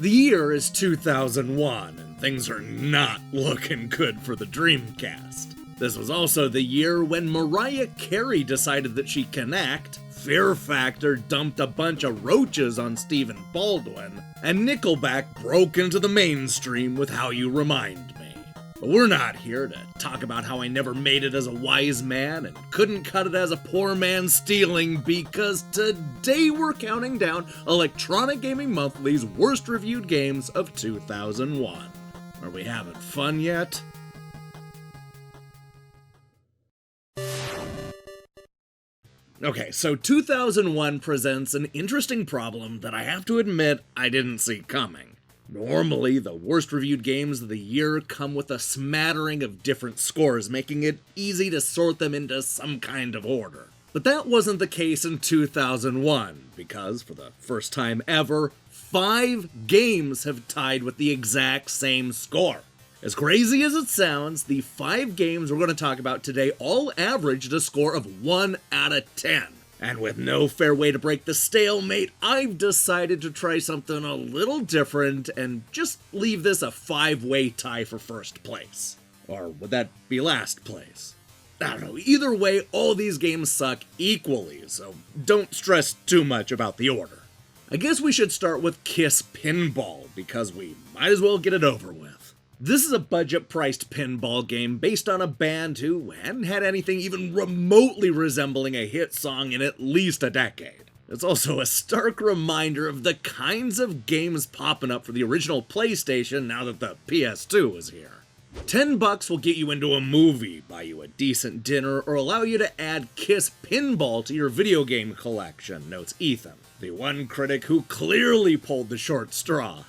The year is 2001, and things are not looking good for the Dreamcast. This was also the year when Mariah Carey decided that she can act, Fear Factor dumped a bunch of roaches on Stephen Baldwin, and Nickelback broke into the mainstream with How You Remind Me. But we're not here to talk about how I never made it as a wise man and couldn't cut it as a poor man stealing, because today we're counting down Electronic Gaming Monthly's worst reviewed games of 2001. Are we having fun yet? Okay, so 2001 presents an interesting problem that I have to admit I didn't see coming. Normally, the worst reviewed games of the year come with a smattering of different scores, making it easy to sort them into some kind of order. But that wasn't the case in 2001, because for the first time ever, 5 games have tied with the exact same score. As crazy as it sounds, the 5 games we're going to talk about today all averaged a score of 1 out of 10. And with no fair way to break the stalemate, I've decided to try something a little different and just leave this a 5-way tie for first place. Or would that be last place? I don't know, either way, all these games suck equally, so don't stress too much about the order. I guess we should start with Kiss Pinball, because we might as well get it over with. This is a budget-priced pinball game based on a band who hadn't had anything even remotely resembling a hit song in at least a decade. It's also a stark reminder of the kinds of games popping up for the original PlayStation now that the PS2 is here. $10 will get you into a movie, buy you a decent dinner, or allow you to add Kiss Pinball to your video game collection, notes Ethan, the one critic who clearly pulled the short straw.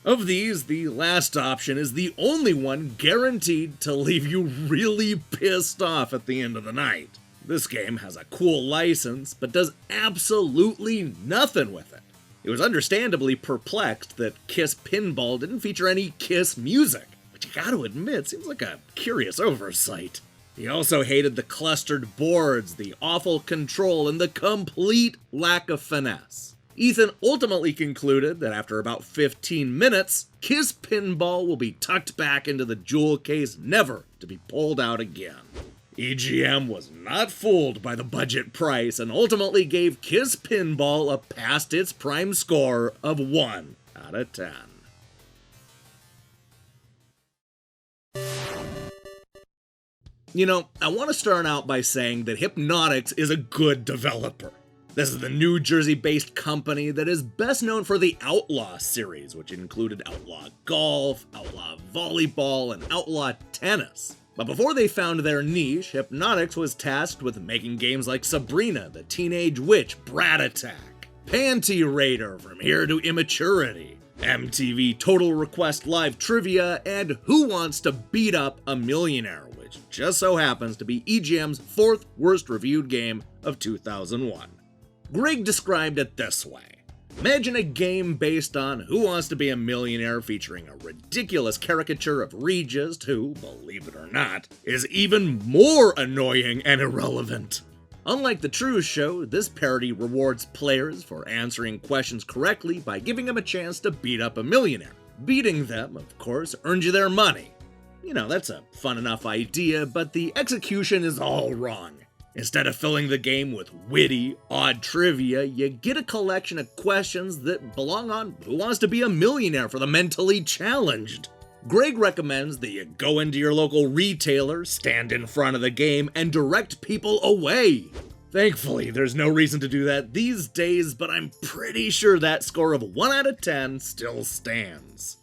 Of these, the last option is the only one guaranteed to leave you really pissed off at the end of the night. This game has a cool license, but does absolutely nothing with it. It was understandably perplexed that Kiss Pinball didn't feature any Kiss music, which you gotta admit seems like a curious oversight. He also hated the clustered boards, the awful control, and the complete lack of finesse. Ethan ultimately concluded that after about 15 minutes, Kiss Pinball will be tucked back into the jewel case, never to be pulled out again. EGM was not fooled by the budget price and ultimately gave Kiss Pinball a past its prime score of 1 out of 10. You know, I want to start out by saying that Hypnotix is a good developer. This is the New Jersey-based company that is best known for the Outlaw series, which included Outlaw Golf, Outlaw Volleyball, and Outlaw Tennis. But before they found their niche, Hypnotix was tasked with making games like Sabrina, the Teenage Witch, Brat Attack, Panty Raider, From Here to Immaturity, MTV Total Request Live Trivia, and Who Wants to Beat Up a Millionaire, which just so happens to be EGM's 4th worst reviewed game of 2001. Greg described it this way. Imagine a game based on Who Wants to Be a Millionaire featuring a ridiculous caricature of Regis who, believe it or not, is even more annoying and irrelevant. Unlike the true show, this parody rewards players for answering questions correctly by giving them a chance to beat up a millionaire. Beating them, of course, earns you their money. You know, that's a fun enough idea, but the execution is all wrong. Instead of filling the game with witty, odd trivia, you get a collection of questions that belong on Who Wants to Be a Millionaire for the mentally challenged. Greg recommends that you go into your local retailer, stand in front of the game, and direct people away. Thankfully, there's no reason to do that these days, but I'm pretty sure that score of 1 out of 10 still stands.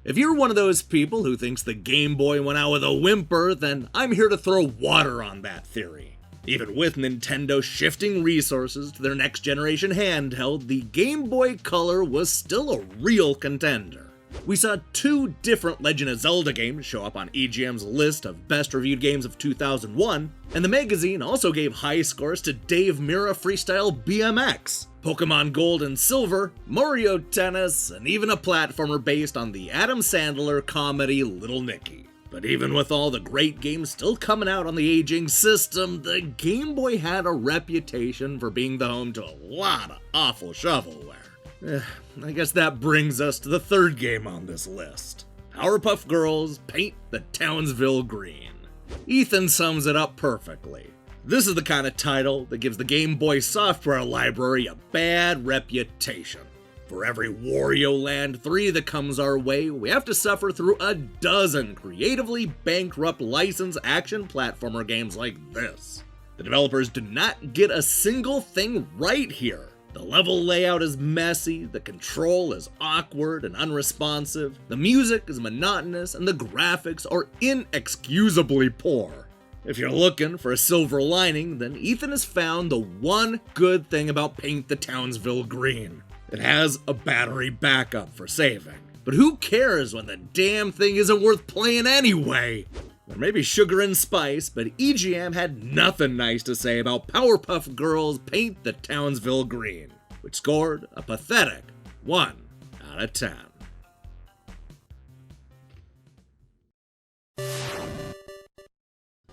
If you're one of those people who thinks the Game Boy went out with a whimper, then I'm here to throw water on that theory. Even with Nintendo shifting resources to their next generation handheld, the Game Boy Color was still a real contender. We saw 2 different Legend of Zelda games show up on EGM's list of best reviewed games of 2001, and the magazine also gave high scores to Dave Mirra Freestyle BMX, Pokemon Gold and Silver, Mario Tennis, and even a platformer based on the Adam Sandler comedy Little Nicky. But even with all the great games still coming out on the aging system, the Game Boy had a reputation for being the home to a lot of awful shovelware. I guess that brings us to the third game on this list. Powerpuff Girls Paint the Townsville Green. Ethan sums it up perfectly. This is the kind of title that gives the Game Boy software library a bad reputation. For every Wario Land 3 that comes our way, we have to suffer through a dozen creatively bankrupt licensed action platformer games like this. The developers do not get a single thing right here. The level layout is messy, the control is awkward and unresponsive, the music is monotonous, and the graphics are inexcusably poor. If you're looking for a silver lining, then Ethan has found the one good thing about Paint the Townsville Green. It has a battery backup for saving. But who cares when the damn thing isn't worth playing anyway? There may be sugar and spice, but EGM had nothing nice to say about Powerpuff Girls Paint the Townsville Green, which scored a pathetic 1 out of 10.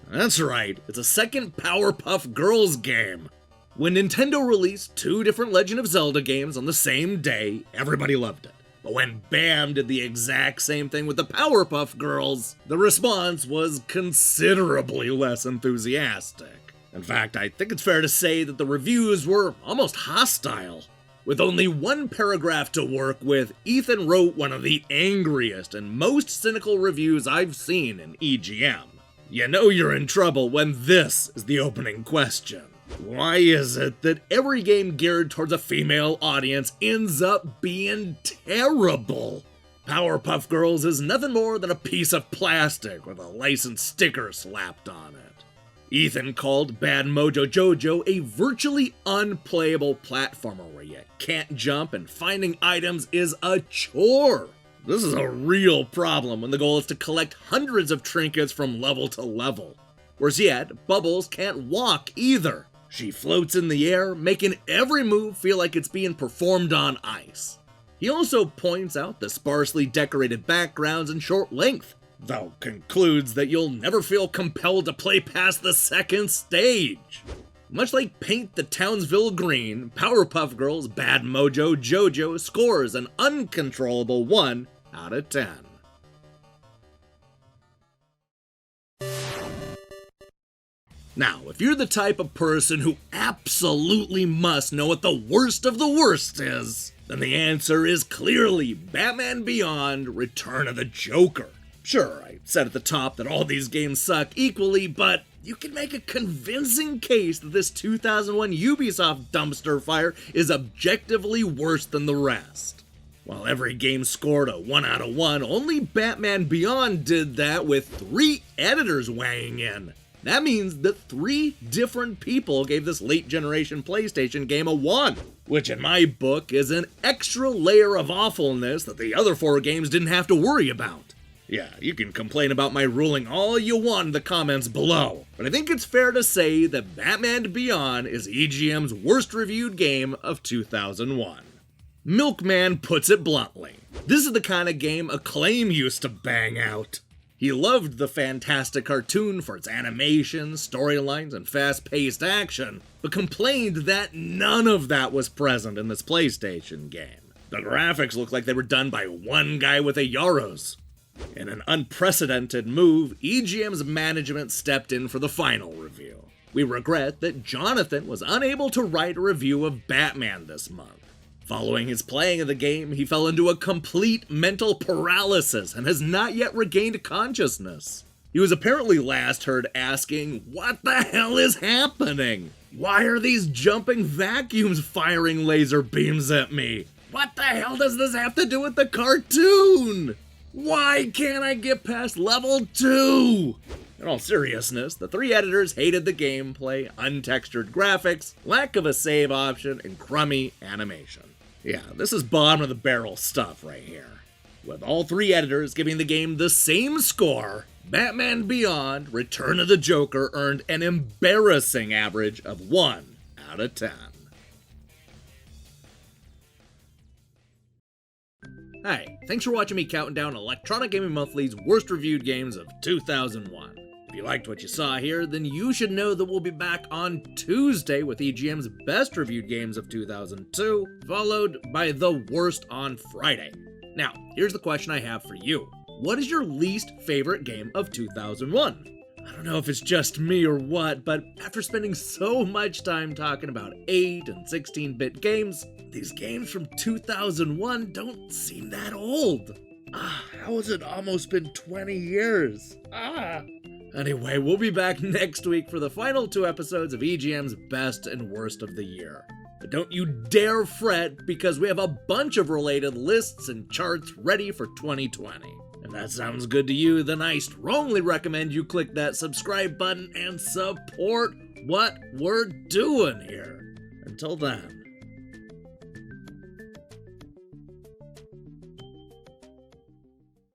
That's right, it's a second Powerpuff Girls game. When Nintendo released 2 different Legend of Zelda games on the same day, everybody loved it. But when BAM did the exact same thing with the Powerpuff Girls, the response was considerably less enthusiastic. In fact, I think it's fair to say that the reviews were almost hostile. With only one paragraph to work with, Ethan wrote one of the angriest and most cynical reviews I've seen in EGM. You know you're in trouble when this is the opening question. Why is it that every game geared towards a female audience ends up being terrible? Powerpuff Girls is nothing more than a piece of plastic with a licensed sticker slapped on it. Ethan called Bad Mojo Jojo a virtually unplayable platformer where you can't jump and finding items is a chore. This is a real problem when the goal is to collect hundreds of trinkets from level to level. Worse yet, Bubbles can't walk either. She floats in the air, making every move feel like it's being performed on ice. He also points out the sparsely decorated backgrounds and short length, though concludes that you'll never feel compelled to play past the second stage. Much like Paint the Townsville Green, Powerpuff Girls Bad Mojo Jojo scores an uncontrollable 1 out of 10. Now, if you're the type of person who absolutely must know what the worst of the worst is, then the answer is clearly Batman Beyond: Return of the Joker. Sure, I said at the top that all these games suck equally, but you can make a convincing case that this 2001 Ubisoft dumpster fire is objectively worse than the rest. While every game scored a 1 out of 1, only Batman Beyond did that with 3 editors weighing in. That means that 3 different people gave this late-generation PlayStation game a 1, which in my book is an extra layer of awfulness that the other 4 games didn't have to worry about. Yeah, you can complain about my ruling all you want in the comments below, but I think it's fair to say that Batman Beyond is EGM's worst reviewed game of 2001. Milkman puts it bluntly. This is the kind of game Acclaim used to bang out. He loved the fantastic cartoon for its animation, storylines, and fast-paced action, but complained that none of that was present in this PlayStation game. The graphics looked like they were done by one guy with a Yaros. In an unprecedented move, EGM's management stepped in for the final review. We regret that Jonathan was unable to write a review of Batman this month. Following his playing of the game, he fell into a complete mental paralysis and has not yet regained consciousness. He was apparently last heard asking, "What the hell is happening? Why are these jumping vacuums firing laser beams at me? What the hell does this have to do with the cartoon? Why can't I get past level 2? In all seriousness, the 3 editors hated the gameplay, untextured graphics, lack of a save option, and crummy animation. Yeah, this is bottom of the barrel stuff right here. With all 3 editors giving the game the same score, Batman Beyond: Return of the Joker earned an embarrassing average of 1 out of 10. Hey, thanks for watching me counting down Electronic Gaming Monthly's worst reviewed games of 2001. If you liked what you saw here, then you should know that we'll be back on Tuesday with EGM's best reviewed games of 2002, followed by the worst on Friday. Now, here's the question I have for you. What is your least favorite game of 2001? I don't know if it's just me or what, but after spending so much time talking about 8 and 16-bit games, these games from 2001 don't seem that old. How has it almost been 20 years? Anyway, we'll be back next week for the final 2 episodes of EGM's best and worst of the year. But don't you dare fret, because we have a bunch of related lists and charts ready for 2020. If that sounds good to you, then I strongly recommend you click that subscribe button and support what we're doing here. Until then.